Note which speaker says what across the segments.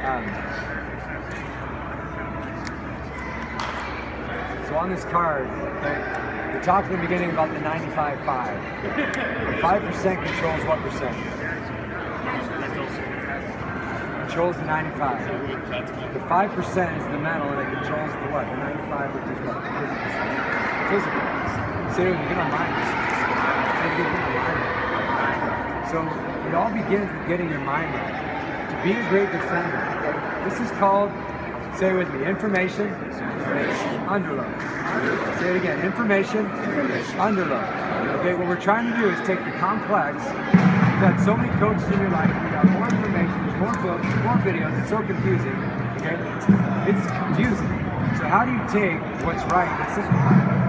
Speaker 1: So on this card, we talked in the beginning about the 95-5. 5% controls what percent? Controls the 95. The 5% is the mental, and it controls the what? The 95, which is what? Physical. Say it, get on mind. So it all begins with getting your mind right. To be a great defender, this is called, say it with me, information, underload. Say it again, information, underload. Okay, what we're trying to do is take the complex. You've had so many coaches in your life, you've got more information, there's more books, more videos, it's so confusing. Okay? It's confusing. So how do you take what's right and simplify it?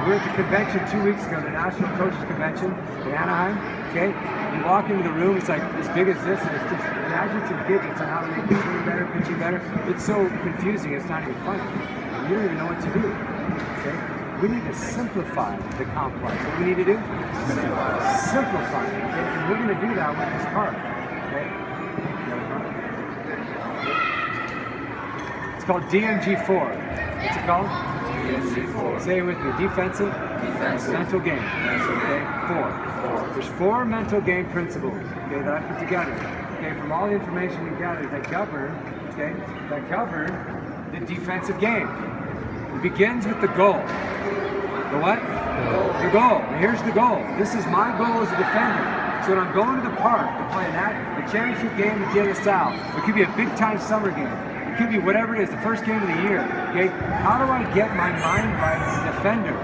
Speaker 1: We were at the convention 2 weeks ago, the National Coaches Convention in Anaheim. Okay? You walk into the room, it's like as big as this, and it's just gadgets and digits on how to make pitching better. It's so confusing, it's not even funny. You don't even know what to do. Okay? We need to simplify the complex. What do we need to do? Simplify it. Okay? And we're going to do that with this card. Okay? It's called DMG4. What's it called? DMG4. Say it with me. Defensive. Mental game. Okay? 4. There's 4 mental game principles, okay, that I put together. Okay, from all the information we've gathered that govern, okay, that govern the defensive game. It begins with the goal. The what? The goal. And here's the goal. This is my goal as a defender. So when I'm going to the park to play a championship game with De La Salle, it could be a big time summer game. It could be whatever it is, the first game of the year. Okay? How do I get my mind right as a defender?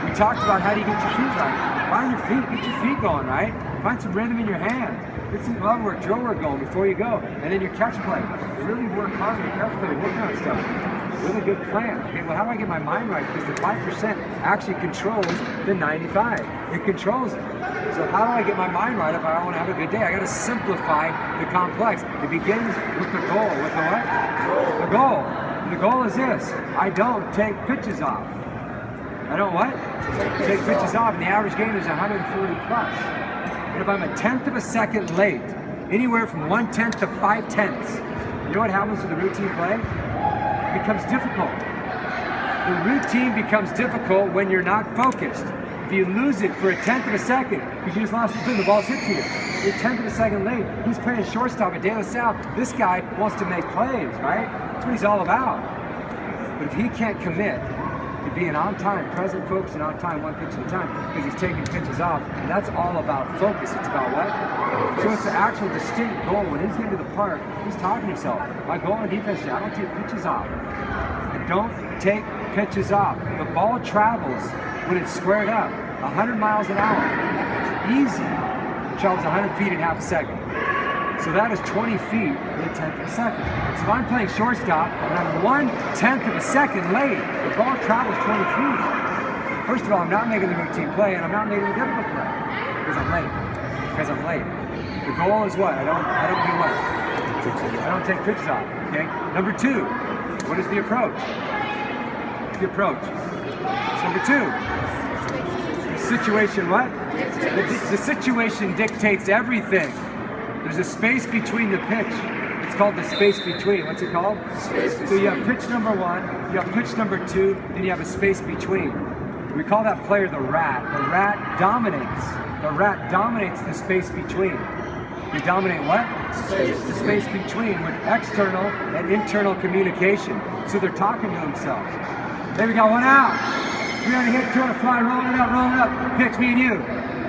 Speaker 1: We talked about how do you get your feet right. Find your feet, get your feet going, right? Find some rhythm in your hand. Get some glove work, drill work going before you go. And then your catch play. Really work hard on your catch play, working on stuff. Really good plan. Okay, well, how do I get my mind right? Because the 5% actually controls the 95. It controls it. So how do I get my mind right if I want to have a good day? I got to simplify the complex. It begins with the goal. With the what? The goal. And the goal is this. I don't take pitches off. I don't what? Take pitches off, and the average game is 140 plus. And if I'm a tenth of a second late, anywhere from 1/10 to 5/10, you know what happens to the routine play? It becomes difficult. The routine becomes difficult when you're not focused. If you lose it for a tenth of a second, because you just lost the the ball's hit to you. You're a tenth of a second late. He's playing shortstop at De La Salle. This guy wants to make plays, right? That's what he's all about. But if he can't commit to being on time, present, focused, and on time, one pitch at a time, because he's taking pitches off, and that's all about focus. It's about what? So it's an actual distinct goal. When he's getting to the park, he's talking to himself. My goal on defense is I don't take pitches off. I don't take pitches off. The ball travels when it's squared up 100 miles an hour. It's easy. It travels 100 feet in half a second. So that is 20 feet in a tenth of a second. So if I'm playing shortstop and I'm 1/10 of a second late, the ball travels 20 feet. First of all, I'm not making the routine play, and I'm not making the difficult play because I'm late. Because I'm late. The goal is what? I don't do what? I don't take pitches off. Okay. Number 2, what is the approach? What's the approach? Number 2. The situation what? The situation dictates everything. There's a space between the pitch. It's called the space between. What's it called? So you have pitch number 1, you have pitch number 2, then you have a space between. We call that player the rat. The rat dominates. The rat dominates the space between. You dominate what? The space between with external and internal communication. So they're talking to themselves. There we got one out. 300 hit, 200 fly, rolling it up. Pitch, me and you.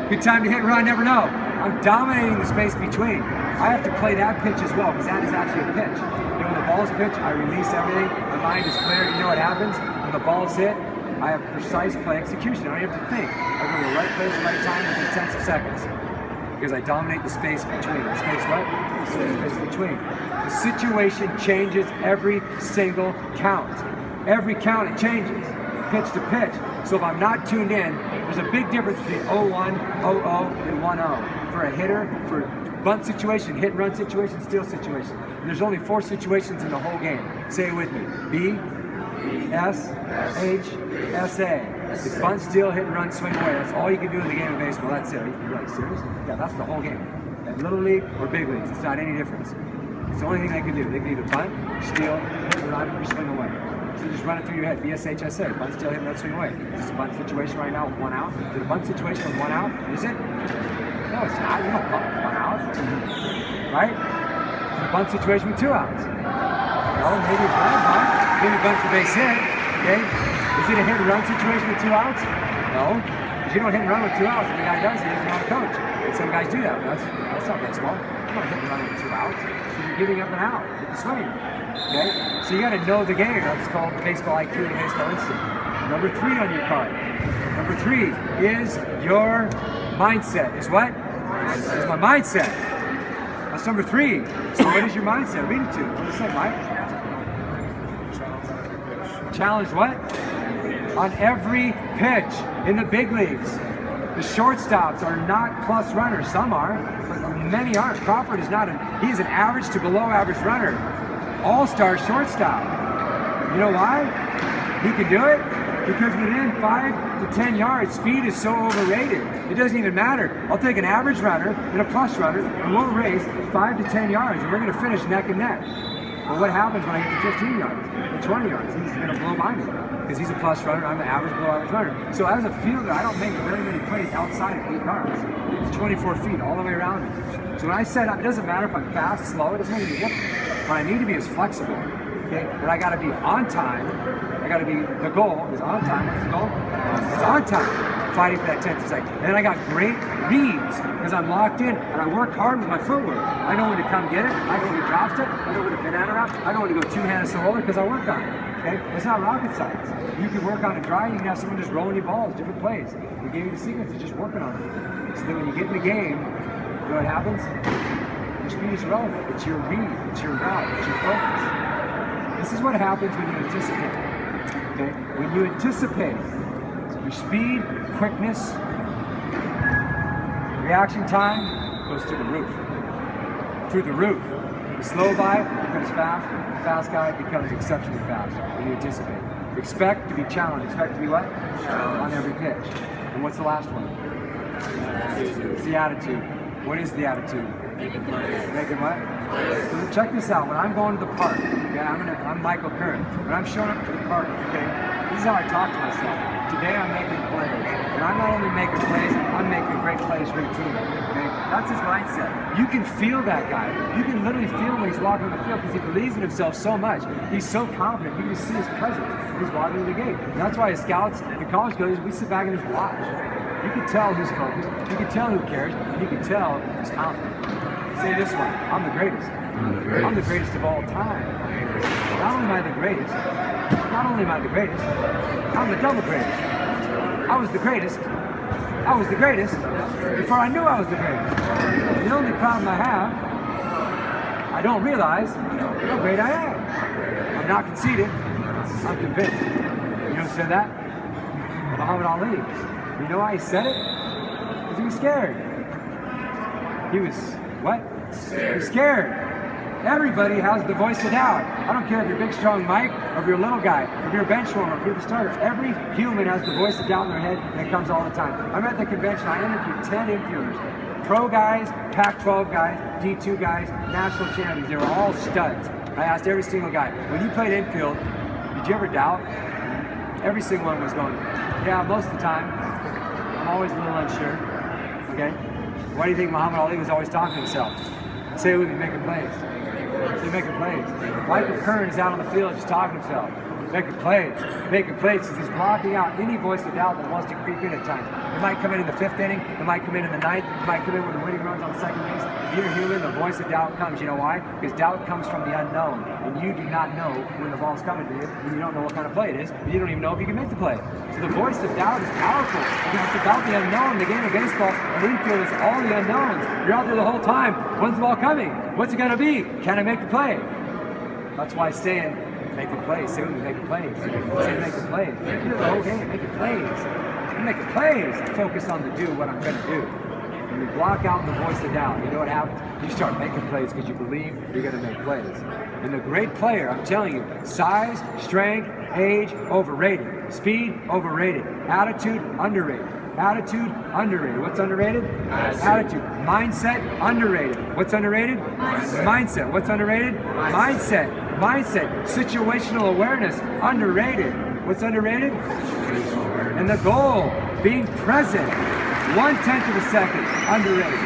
Speaker 1: Good time to hit, run, never know. I'm dominating the space between. I have to play that pitch as well, because that is actually a pitch. You know, when the ball's pitched, I release everything. My mind is clear. You know what happens? When the ball's hit, I have precise play execution. I don't have to think. I go to the right place at the right time within tenths of seconds. Because I dominate the space between. The space what? The space between. The situation changes every single count. Every count it changes. Pitch to pitch. So if I'm not tuned in, there's a big difference between 0-1, 0-0, and 1-0. For a hitter, for bunt situation, hit and run situation, steal situation. And there's only 4 situations in the whole game. Say it with me. B, S, H, S, A. It's bunt, steal, hit and run, swing away. That's all you can do in the game of baseball. That's it. You're like, serious? Yeah, that's the whole game. At Little League or Big Leagues, it's not any difference. It's the only thing they can do. They can either bunt, steal, run, or swing away. So just run it through your head. BSHSA, bunt, steal, hit, run, swing away. Is this a bunt situation right now with 1 out? Is it a bunt situation with 1 out? Is it? No, it's not. You don't bunt with 1 out. Right? It's a bunt situation with 2 outs. No, maybe a bunt. Maybe a bunt for base hit. Okay? Is it a hit and run situation with 2 outs? No. Because you don't hit and run with 2 outs. And the guy does, he doesn't know how to coach. And some guys do that. That's not baseball. You don't hit and run with 2 outs. You're giving up an out with the swing. Okay? So you got to know the game. That's called baseball IQ and baseball instinct. Number 3 on your card. Number 3 is your mindset. Is what? Is my mindset. That's number 3. So what is your mindset? Read it to me. What does it say, Mike? Challenge what? On every pitch in the big leagues. The shortstops are not plus runners. Some are, but many aren't. Crawford is not. He's an average to below average runner. All-star shortstop. You know why? He can do it? Because within 5 to 10 yards, speed is so overrated. It doesn't even matter. I'll take an average runner and a plus runner, and we'll race 5 to 10 yards, and we're going to finish neck and neck. But what happens when I get to 15 yards, or 20 yards? He's going to blow by me. Because he's a plus runner, I'm an average, below average runner. So as a fielder, I don't make very many plays outside of 8 yards. It's 24 feet all the way around me. So when I set up, it doesn't matter if I'm fast, slow, it doesn't make any difference. But I need to be as flexible. Okay? But I got to be on time. I got to be, the goal is on time. What's the goal? It's on time. Fighting for that 10th second. And then I got great reads because I'm locked in and I work hard with my footwork. I know when to come get it. I know when to drop step. I know when to banana route. I know when to go 2-handed solo because I work on it. Okay? It's not rocket science. You can work on it dry. You can have someone just rolling you balls, different plays. We gave you the sequence. You're just working on it. So that when you get in the game, you know what happens? Your speed is relevant. It's your read. It's your route. It's your focus. This is what happens when you anticipate. Okay? When you anticipate, your speed, quickness, reaction time goes through the roof. Through the roof. The slow guy becomes fast. The fast guy becomes exceptionally fast when you anticipate. Expect to be challenged. Expect to be what? On every pitch. And what's the last one? It's the attitude. What is the attitude? Making what? So check this out. When I'm going to the park, okay, I'm Michael Curran. When I'm showing up to the park, okay, this is how I talk to myself. Today I'm making plays. And I'm not only making plays, I'm making great plays for the team. Okay? That's his mindset. You can feel that guy. You can literally feel when he's walking on the field because he believes in himself so much. He's so confident. You can see his presence. He's walking to the gate. And that's why as scouts and college coaches, we sit back and just watch. You can tell who's focused. You can tell who cares. And you can tell who's confident. Say this one, I'm the greatest. I'm the greatest of all time. Not only am I the greatest, I'm the double greatest. I was the greatest before I knew I was the greatest. The only problem I have, I don't realize how great I am. I'm not conceited, I'm convinced. You know who said that? Muhammad Ali. You know why he said it? Because he was scared. He was what? Scared. He was scared. Everybody has the voice of doubt. I don't care if you're big, strong Mike, or if you're a little guy, if you're a bench warmer, if you're the starter. Every human has the voice of doubt in their head, and it comes all the time. I'm at the convention. I interviewed 10 infielders. Pro guys, Pac-12 guys, D2 guys, national champions. They were all studs. I asked every single guy, when you played infield, did you ever doubt? Every single one was going, yeah, most of the time. I'm always a little unsure. Okay? Why do you think Muhammad Ali was always talking to himself? Say it with me, making plays. Say making plays. Michael Curran is out on the field just talking to himself. Making plays because he's blocking out any voice of doubt that wants to creep in at times. It might come in the 5th inning, it might come in the 9th, it might come in when the winning runs on second base. If you're human, the voice of doubt comes. You know why? Because doubt comes from the unknown, and you do not know when the ball's coming to you, and you don't know what kind of play it is, and you don't even know if you can make the play. So the voice of doubt is powerful because it's about the unknown. The game of baseball, an infield is all the unknowns. You're out there the whole time. When's the ball coming? What's it gonna be? Can I make the play? That's why saying making plays. Say we making plays. Say making plays. You do the whole game, making plays. You making plays. Focus on the do, what I'm gonna do. When you block out the voice of doubt, you know what happens? You start making plays because you believe you're gonna make plays. And the great player, I'm telling you, size, strength, age, overrated. Speed, overrated. Attitude, underrated. Attitude, underrated. What's underrated? Attitude. Mindset, underrated. What's underrated? Mindset. What's underrated? Mindset. Situational awareness, underrated. What's underrated? And the goal, being present. 1/10 of a second, underrated.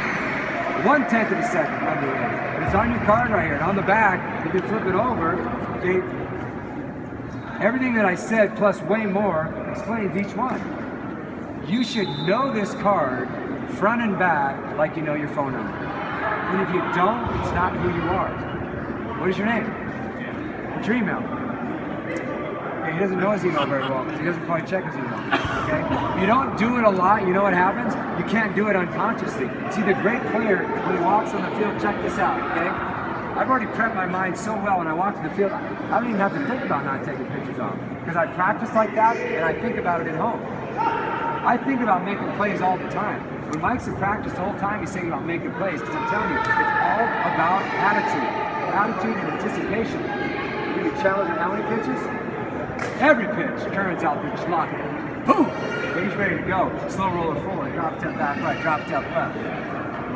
Speaker 1: 1/10 of a second, underrated. And it's on your card right here. And on the back, you can flip it over. Okay. Everything that I said plus way more explains each one. You should know this card front and back like you know your phone number. And if you don't, it's not who you are. What is your name? What's your email? Okay, he doesn't know his email very well because he doesn't probably check his email. Okay? If you don't do it a lot, you know what happens? You can't do it unconsciously. See, the great player, when he walks on the field, check this out, okay? I've already prepped my mind so well when I walk to the field, I don't even have to think about not taking pictures off. Because I practice like that and I think about it at home. I think about making plays all the time. When Mike's in practice the whole time, he's thinking about making plays because I'm telling you, it's all about attitude. Attitude and anticipation. You can challenge him how many pitches? Every pitch. Current's out there, just lock it. Boom! He's ready to go. Slow roller forward, drop step back right, drop step left.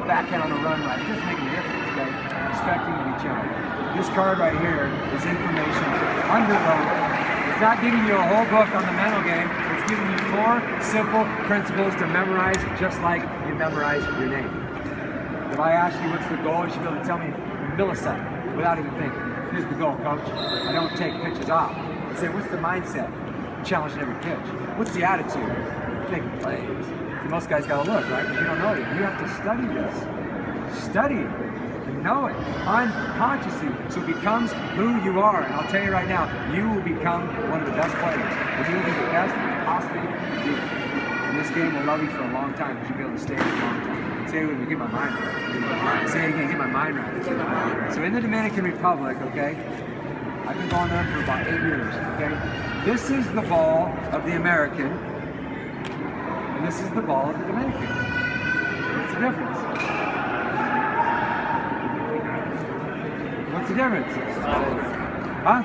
Speaker 1: Backhand on a run right. It doesn't make any difference, okay? Expecting to be challenged. This card right here is information underloaded. It's not giving you a whole book on the mental game. It's giving you 4 simple principles to memorize, just like you memorize your name. If I ask you what's the goal, you should be able to tell me in a millisecond without even thinking. Here's the goal, coach. I don't take pitches off. I say, what's the mindset? Challenging every pitch. What's the attitude? Making plays. See, most guys gotta look, right? Because you don't know it. You have to study this. Study it. And know it unconsciously, so it becomes who you are. And I'll tell you right now, you will become one of the best players. And you will be the best you can possibly be. And this game will love you for a long time because you'll be able to stay for a long time. Say it with me, get my mind right. Say it again, get my mind right. So in the Dominican Republic, okay, I've been going there for about 8 years, okay? This is the ball of the American, and this is the ball of the Dominican. What's the difference? What's the difference? Huh?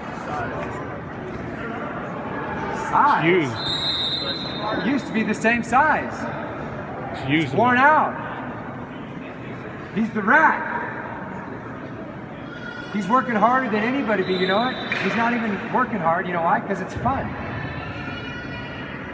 Speaker 1: Size. It used to be the same size. It's worn out. He's the rack. He's working harder than anybody, but you know what? He's not even working hard. You know why? Because it's fun.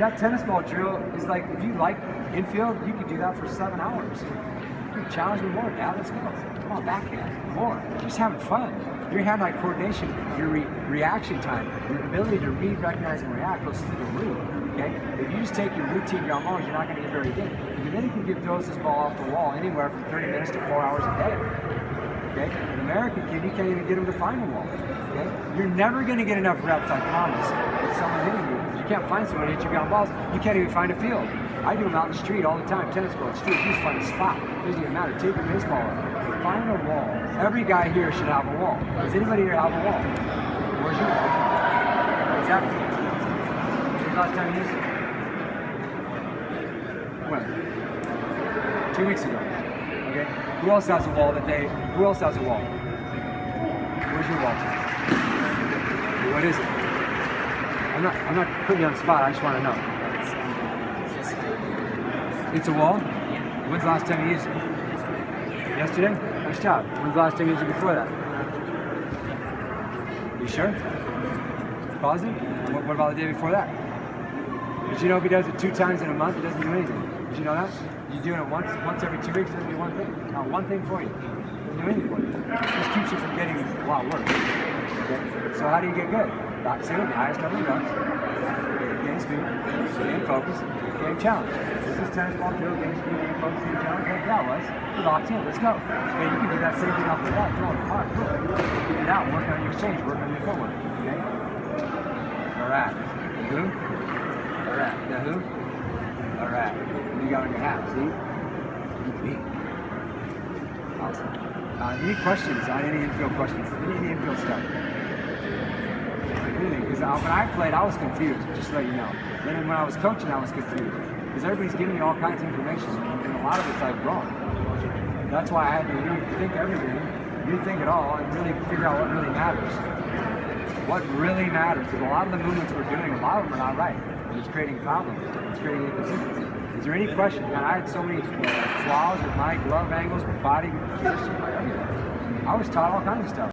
Speaker 1: That tennis ball drill is like, if you like infield, you could do that for 7 hours. You can challenge me more, Dad. Let's go. Come on, backhand. More. Just having fun. Your hand-eye coordination, your reaction time, your ability to read, recognize, and react goes through the roof. Okay? If you just take your routine your alone, you're not going to get very good. The Dominican kid throws this ball off the wall anywhere from 30 minutes to 4 hours a day. Okay? An American kid, you can't even get him to find the wall. Okay? You're never going to get enough reps, I promise, with someone hitting you. You can't find someone to hit your ground balls. You can't even find a field. I do them out in the street all the time. Tennis court, street, you just find a spot. It doesn't even matter. Take your baseball up. Find a wall. Every guy here should have a wall. Does anybody here have a wall? Where's your wall? Exactly. When's the last time you used it? When? 2 weeks ago. Okay? Who else has a wall who else has a wall? Where's your wall? What is it? I'm not putting you on the spot, I just want to know. It's a wall? When's the last time you used it? Yesterday? Nice job. When's the last time you used it before that? You sure? Positive? What about the day before that? Did you know if he does it 2 times in a month, it doesn't do anything? Did you know that? You doing it once every 2 weeks, it doesn't do one thing. Not one thing for you. It doesn't do anything for you. It just keeps you from getting a lot worse. Okay? So how do you get good? Back to the highest number of reps. Gain speed, gain focus, gain challenge. This is tennis ball drill, gain speed, gain focus, gain challenge. Like that was. You're locked in, let's go. Okay, you can do that same thing off the bat, throw it hard, cool. Get it out, work on your exchange, work on your footwork. Okay? Alright. Who? Alright. Now who? Alright. What do you got on your hat? See? Me. Awesome. Any questions on any infield questions? Any infield stuff? Because when I played, I was confused, just to let you know. Then when I was coaching, I was confused. Because everybody's giving me all kinds of information, and a lot of it's like wrong. That's why I had to rethink everything, rethink it all, and really figure out what really matters. What really matters. Because a lot of the movements we're doing, a lot of them are not right. And it's creating problems. It's creating inconsistency. Is there any question? Man, I had so many flaws with my glove angles, body position, everything. I was taught all kinds of stuff.